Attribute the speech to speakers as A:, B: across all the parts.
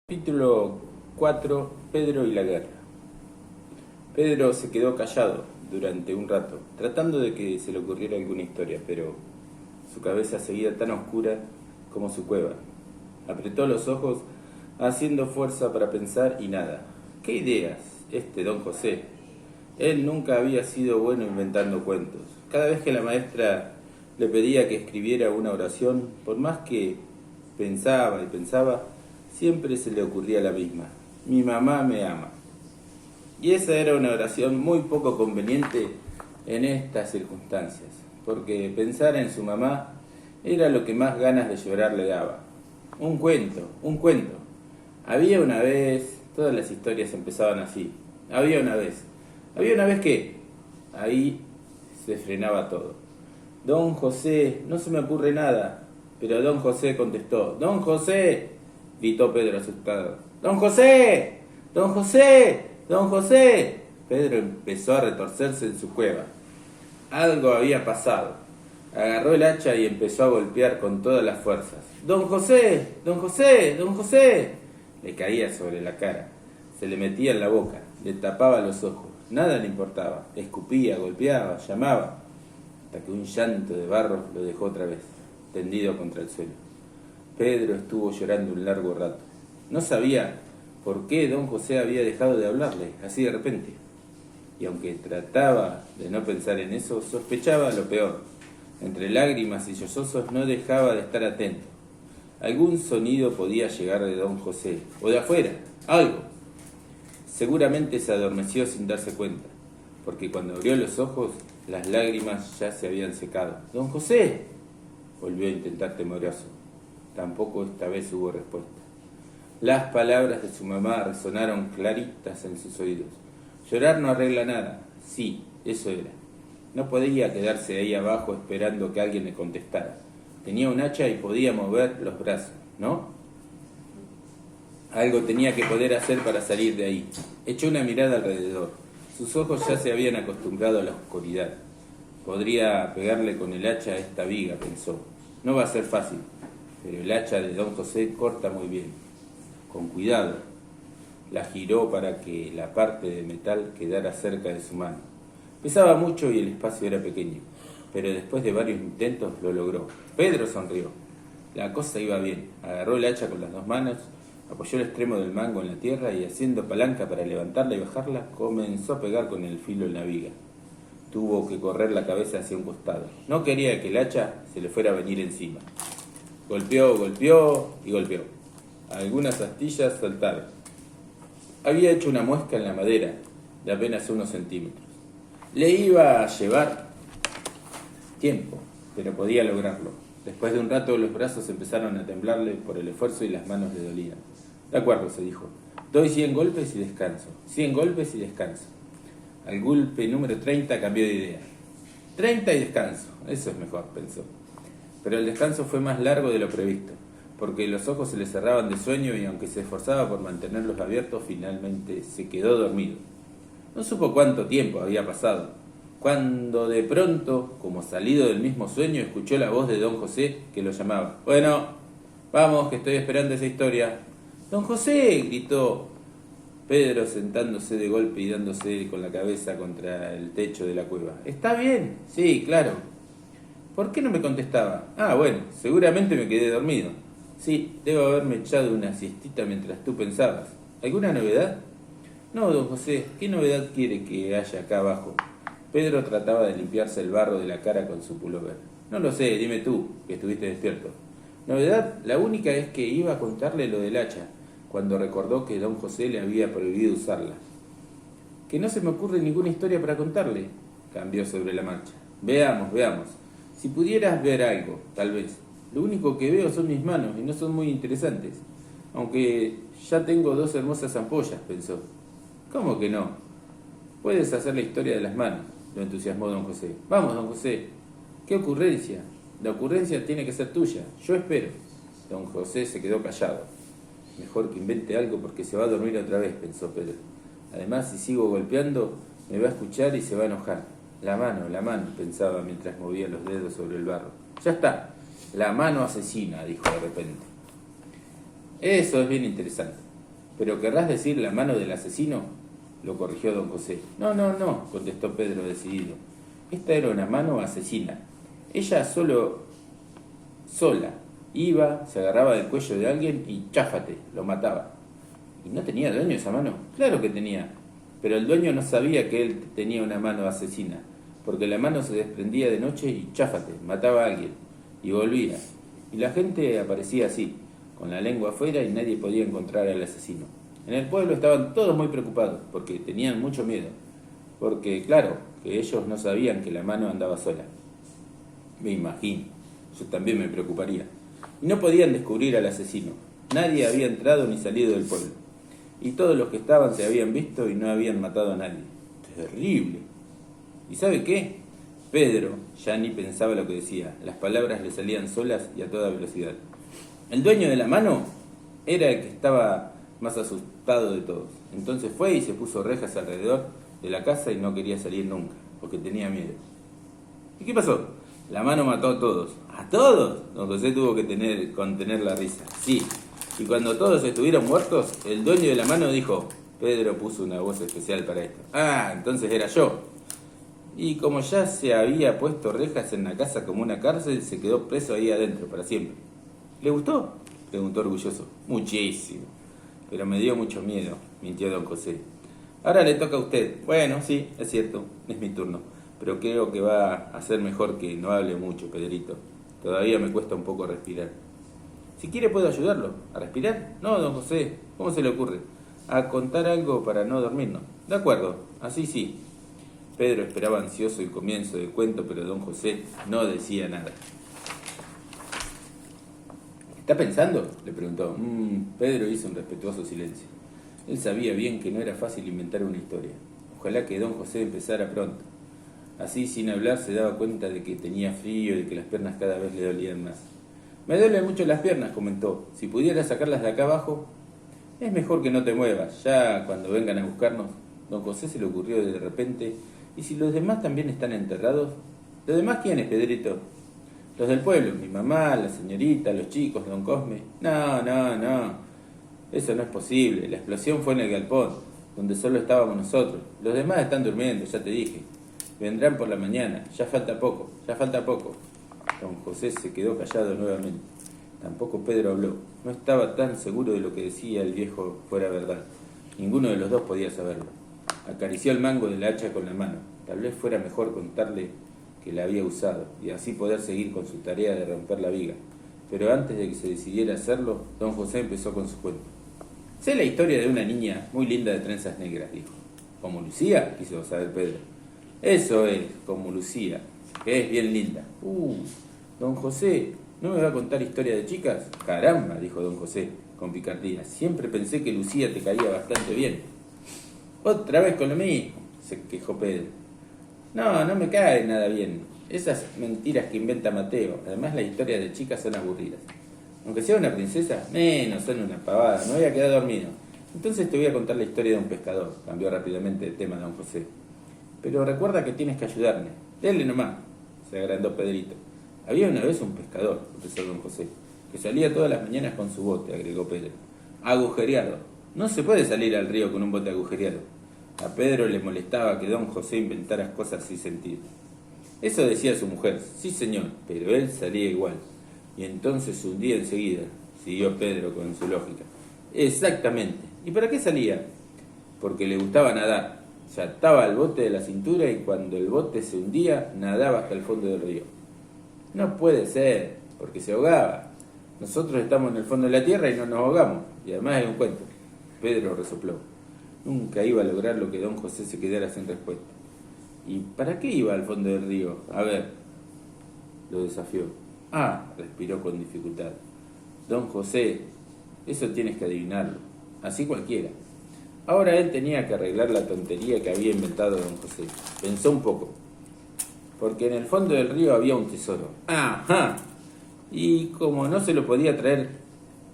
A: Capítulo 4. Pedro y la guerra. Pedro se quedó callado durante un rato, tratando de que se le ocurriera alguna historia, pero su cabeza seguía tan oscura como su cueva. Apretó los ojos, haciendo fuerza para pensar y nada. ¿Qué ideas? Don José. Él nunca había sido bueno inventando cuentos. Cada vez que la maestra le pedía que escribiera una oración, por más que pensaba y pensaba, siempre se le ocurría la misma: mi mamá me ama. Y esa era una oración muy poco conveniente en estas circunstancias, porque pensar en su mamá era lo que más ganas de llorar le daba. Un cuento, un cuento. Había una vez, todas las historias empezaban así. Había una vez que ahí se frenaba todo. Don José, no se me ocurre nada. Pero don José contestó: ¡Don José!, gritó Pedro asustado. ¡Don José! ¡Don José! ¡Don José! Pedro empezó a retorcerse en su cueva. Algo había pasado. Agarró el hacha y empezó a golpear con todas las fuerzas. ¡Don José! ¡Don José! ¡Don José! Le caía sobre la cara, se le metía en la boca, le tapaba los ojos. Nada le importaba. Escupía, golpeaba, llamaba, hasta que un llanto de barro lo dejó otra vez, tendido contra el suelo. Pedro estuvo llorando un largo rato. No sabía por qué don José había dejado de hablarle así de repente. Y aunque trataba de no pensar en eso, sospechaba lo peor. Entre lágrimas y sollozos no dejaba de estar atento. Algún sonido podía llegar de don José, o de afuera, algo. Seguramente se adormeció sin darse cuenta, porque cuando abrió los ojos, las lágrimas ya se habían secado. ¡Don José!, volvió a intentar temeroso. Tampoco esta vez hubo respuesta. Las palabras de su mamá resonaron claritas en sus oídos. Llorar no arregla nada. Sí, eso era. No podía quedarse ahí abajo esperando que alguien le contestara. Tenía un hacha y podía mover los brazos, ¿no? Algo tenía que poder hacer para salir de ahí. Echó una mirada alrededor. Sus ojos ya se habían acostumbrado a la oscuridad. Podría pegarle con el hacha a esta viga, pensó. No va a ser fácil, pero el hacha de don José corta muy bien. Con cuidado, la giró para que la parte de metal quedara cerca de su mano. Pesaba mucho y el espacio era pequeño, pero después de varios intentos lo logró. Pedro sonrió. La cosa iba bien. Agarró el hacha con las dos manos, apoyó el extremo del mango en la tierra y, haciendo palanca para levantarla y bajarla, comenzó a pegar con el filo en la viga. Tuvo que correr la cabeza hacia un costado. No quería que el hacha se le fuera a venir encima. Golpeó, golpeó y golpeó. Algunas astillas saltaron. Había hecho una muesca en la madera de apenas unos centímetros. Le iba a llevar tiempo, pero podía lograrlo. Después de un rato los brazos empezaron a temblarle por el esfuerzo y las manos le dolían. De acuerdo, se dijo. Doy 100 golpes y descanso. 100 golpes y descanso. Al golpe número 30 cambió de idea. 30 y descanso. Eso es mejor, pensó. Pero el descanso fue más largo de lo previsto, porque los ojos se le cerraban de sueño y aunque se esforzaba por mantenerlos abiertos, finalmente se quedó dormido. No supo cuánto tiempo había pasado, cuando de pronto, como salido del mismo sueño, escuchó la voz de don José que lo llamaba. Bueno, vamos, que estoy esperando esa historia. ¡Don José!, gritó Pedro, sentándose de golpe y dándose con la cabeza contra el techo de la cueva. ¿Está bien? Sí, claro. ¿Por qué no me contestaba? Ah, bueno, seguramente me quedé dormido. Sí, debo haberme echado una siestita mientras tú pensabas. ¿Alguna novedad? No, don José, ¿qué novedad quiere que haya acá abajo? Pedro trataba de limpiarse el barro de la cara con su pullover. No lo sé, dime tú, que estuviste despierto. Novedad, la única es que iba a contarle lo del hacha, cuando recordó que don José le había prohibido usarla. Que no se me ocurre ninguna historia para contarle, cambió sobre la marcha. Veamos, veamos. Si pudieras ver algo, tal vez. Lo único que veo son mis manos y no son muy interesantes. Aunque ya tengo 2 hermosas ampollas, pensó. ¿Cómo que no? Puedes hacer la historia de las manos, lo entusiasmó don José. Vamos, don José. ¿Qué ocurrencia? La ocurrencia tiene que ser tuya. Yo espero. Don José se quedó callado. Mejor que invente algo porque se va a dormir otra vez, pensó Pedro. Además, si sigo golpeando, me va a escuchar y se va a enojar. La mano, pensaba mientras movía los dedos sobre el barro. Ya está, la mano asesina, dijo de repente. Eso es bien interesante. ¿Pero querrás decir la mano del asesino?, lo corrigió don José. No, no, no, contestó Pedro decidido. Esta era una mano asesina. Ella sola, iba, se agarraba del cuello de alguien y cháfate, lo mataba. ¿Y no tenía dueño esa mano? Claro que tenía, pero el dueño no sabía que él tenía una mano asesina, porque la mano se desprendía de noche y cháfate, mataba a alguien, y volvía. Y la gente aparecía así, con la lengua afuera y nadie podía encontrar al asesino. En el pueblo estaban todos muy preocupados, porque tenían mucho miedo, porque claro, que ellos no sabían que la mano andaba sola. Me imagino, yo también me preocuparía. Y no podían descubrir al asesino. Nadie había entrado ni salido del pueblo. Y todos los que estaban se habían visto y no habían matado a nadie. Terrible. ¿Y sabe qué? Pedro ya ni pensaba lo que decía. Las palabras le salían solas y a toda velocidad. El dueño de la mano era el que estaba más asustado de todos. Entonces fue y se puso rejas alrededor de la casa y no quería salir nunca, porque tenía miedo. ¿Y qué pasó? La mano mató a todos. ¿A todos? Don José tuvo que contener la risa. Sí. Y cuando todos estuvieron muertos, el dueño de la mano dijo... Pedro puso una voz especial para esto. Ah, entonces era yo. Y como ya se había puesto rejas en la casa como una cárcel, se quedó preso ahí adentro para siempre. ¿Le gustó?, preguntó orgulloso. Muchísimo. Pero me dio mucho miedo, mintió don José. Ahora le toca a usted. Bueno, sí, es cierto, es mi turno. Pero creo que va a ser mejor que no hable mucho, Pedrito. Todavía me cuesta un poco respirar. Si quiere puedo ayudarlo. ¿A respirar? No, don José, ¿cómo se le ocurre? A contar algo para no dormirnos. De acuerdo, así sí. Pedro esperaba ansioso el comienzo del cuento, pero don José no decía nada. ¿Está pensando?, le preguntó. Pedro hizo un respetuoso silencio. Él sabía bien que no era fácil inventar una historia. Ojalá que don José empezara pronto. Así, sin hablar, se daba cuenta de que tenía frío y de que las piernas cada vez le dolían más. Me duelen mucho las piernas, comentó. Si pudiera sacarlas de acá abajo... Es mejor que no te muevas, ya cuando vengan a buscarnos. Don José se le ocurrió de repente. ¿Y si los demás también están enterrados? ¿Los demás quiénes, Pedrito? Los del pueblo, mi mamá, la señorita, los chicos, don Cosme. No, no, no. Eso no es posible. La explosión fue en el galpón, donde solo estábamos nosotros. Los demás están durmiendo, ya te dije. Vendrán por la mañana. Ya falta poco, ya falta poco. Don José se quedó callado nuevamente. Tampoco Pedro habló. No estaba tan seguro de lo que decía el viejo fuera verdad. Ninguno de los dos podía saberlo. Acarició el mango del hacha con la mano. Tal vez fuera mejor contarle que la había usado y así poder seguir con su tarea de romper la viga. Pero antes de que se decidiera hacerlo, don José empezó con su cuento. Sé la historia de una niña muy linda de trenzas negras, dijo. ¿Como Lucía?, quiso saber Pedro. Eso es, como Lucía, que es bien linda. Don José, ¿no me va a contar historia de chicas? Caramba, dijo don José, con picardía. Siempre pensé que Lucía te caía bastante bien. Otra vez con lo mismo, se quejó Pedro. No, no me cae nada bien. Esas mentiras que inventa Mateo. Además, las historias de chicas son aburridas. Aunque sea una princesa, menos son una pavada. Me voy a quedar dormido. Entonces te voy a contar la historia de un pescador. Cambió rápidamente el tema don José. Pero recuerda que tienes que ayudarme. Dele nomás, se agrandó Pedrito. Había una vez un pescador, empezó don José, que salía todas las mañanas con su bote, agregó Pedro. Agujereado. No se puede salir al río con un bote agujereado. A Pedro le molestaba que don José inventara cosas sin sentido. Eso decía su mujer, sí señor, pero él salía igual. Y entonces se hundía enseguida, siguió Pedro con su lógica. Exactamente. ¿Y para qué salía? Porque le gustaba nadar. Se ataba al bote de la cintura y cuando el bote se hundía, nadaba hasta el fondo del río. No puede ser, porque se ahogaba. Nosotros estamos en el fondo de la tierra y no nos ahogamos. Y además es un cuento. Pedro resopló. Nunca iba a lograr lo que don José se quedara sin respuesta. ¿Y para qué iba al fondo del río? A ver, lo desafió. Respiró con dificultad. Don José, eso tienes que adivinarlo. Así cualquiera. Ahora él tenía que arreglar la tontería que había inventado don José. Pensó un poco. Porque en el fondo del río había un tesoro. ¡Ajá! Y como no se lo podía traer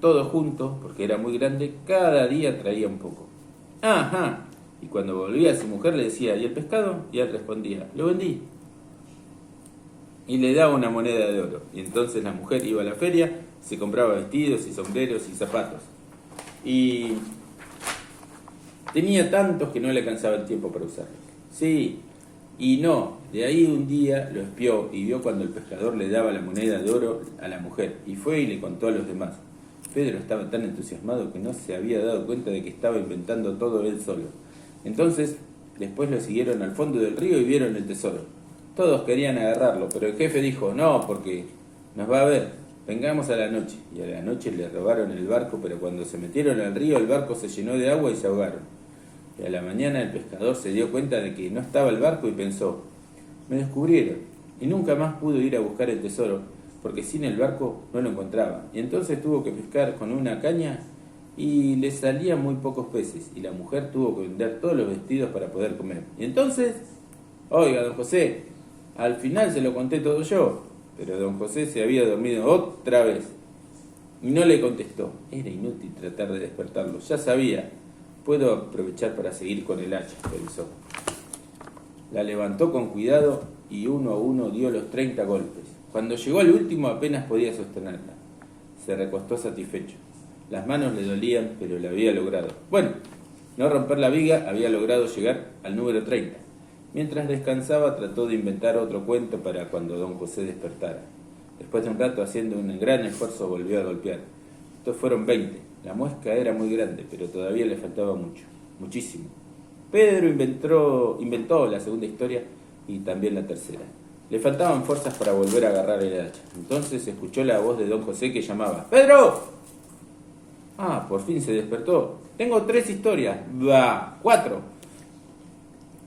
A: todo junto, porque era muy grande, cada día traía un poco. ¡Ajá! Y cuando volvía a su mujer le decía, ¿y el pescado? Y él respondía, lo vendí. Y le daba una moneda de oro. Y entonces la mujer iba a la feria, se compraba vestidos y sombreros y zapatos. Y Tenía tantos que no le alcanzaba el tiempo para usarlos. Sí, y no, de ahí un día lo espió y vio cuando el pescador le daba la moneda de oro a la mujer, y fue y le contó a los demás. Pedro estaba tan entusiasmado que no se había dado cuenta de que estaba inventando todo él solo. Entonces, después lo siguieron al fondo del río y vieron el tesoro. Todos querían agarrarlo, pero el jefe dijo, no, porque nos va a ver, vengamos a la noche. Y a la noche le robaron el barco, pero cuando se metieron al río el barco se llenó de agua y se ahogaron. Y a la mañana el pescador se dio cuenta de que no estaba el barco y pensó, me descubrieron, y nunca más pudo ir a buscar el tesoro, porque sin el barco no lo encontraba. Y entonces tuvo que pescar con una caña y le salían muy pocos peces, y la mujer tuvo que vender todos los vestidos para poder comer. Y entonces, oiga, don José, al final se lo conté todo yo, pero don José se había dormido otra vez y no le contestó. Era inútil tratar de despertarlo, ya sabía. Puedo aprovechar para seguir con el hacha, pensó. La levantó con cuidado y uno a uno dio los 30 golpes. Cuando llegó al último apenas podía sostenerla. Se recostó satisfecho. Las manos le dolían, pero la había logrado. Bueno, no romper la viga, había logrado llegar al número 30. Mientras descansaba trató de inventar otro cuento para cuando don José despertara. Después de un rato haciendo un gran esfuerzo volvió a golpear. Estos fueron 20. La muesca era muy grande, pero todavía le faltaba mucho, muchísimo. Pedro inventó la segunda historia y también la tercera. Le faltaban fuerzas para volver a agarrar el hacha. Entonces escuchó la voz de don José que llamaba, ¡Pedro! Ah, por fin se despertó. Tengo 3 historias. ¡Bah! 4.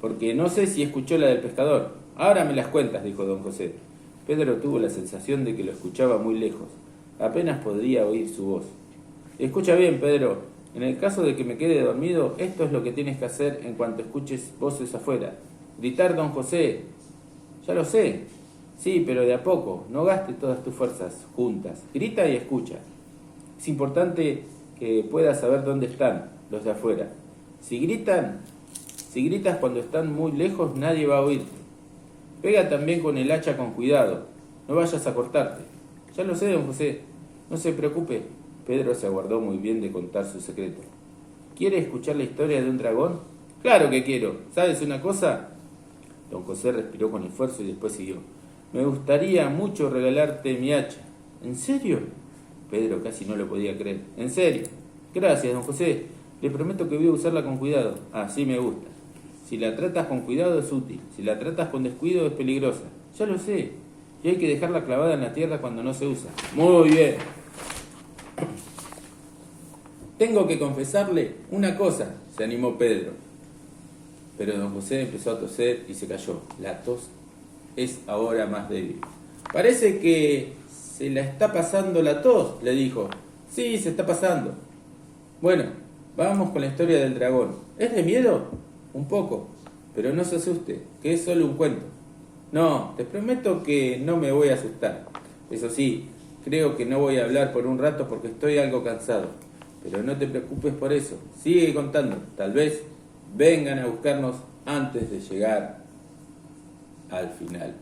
A: Porque no sé si escuchó la del pescador. Ahora me las cuentas, dijo don José. Pedro tuvo la sensación de que lo escuchaba muy lejos. Apenas podía oír su voz. Escucha bien, Pedro. En el caso de que me quede dormido, esto es lo que tienes que hacer en cuanto escuches voces afuera. Gritar, don José. Ya lo sé. Sí, pero de a poco. No gastes todas tus fuerzas juntas. Grita y escucha. Es importante que puedas saber dónde están los de afuera. Si gritas cuando están muy lejos, nadie va a oírte. Pega también con el hacha con cuidado. No vayas a cortarte. Ya lo sé, don José. No se preocupe. Pedro se aguardó muy bien de contar su secreto. ¿Quiere escuchar la historia de un dragón? Claro que quiero. ¿Sabes una cosa? Don José respiró con esfuerzo y después siguió. Me gustaría mucho regalarte mi hacha. ¿En serio? Pedro casi no lo podía creer. ¿En serio? Gracias, don José. Le prometo que voy a usarla con cuidado. Así me gusta. Si la tratas con cuidado es útil. Si la tratas con descuido es peligrosa. Ya lo sé. Y hay que dejarla clavada en la tierra cuando no se usa. Muy bien. Tengo que confesarle una cosa, se animó Pedro. Pero don José empezó a toser y se cayó. La tos es ahora más débil. Parece que se la está pasando la tos, le dijo. Sí, se está pasando. Bueno, vamos con la historia del dragón. ¿Es de miedo? Un poco, pero no se asuste, que es solo un cuento. No, te prometo que no me voy a asustar. Eso sí, creo que no voy a hablar por un rato porque estoy algo cansado. Pero no te preocupes por eso, sigue contando. Tal vez vengan a buscarnos antes de llegar al final.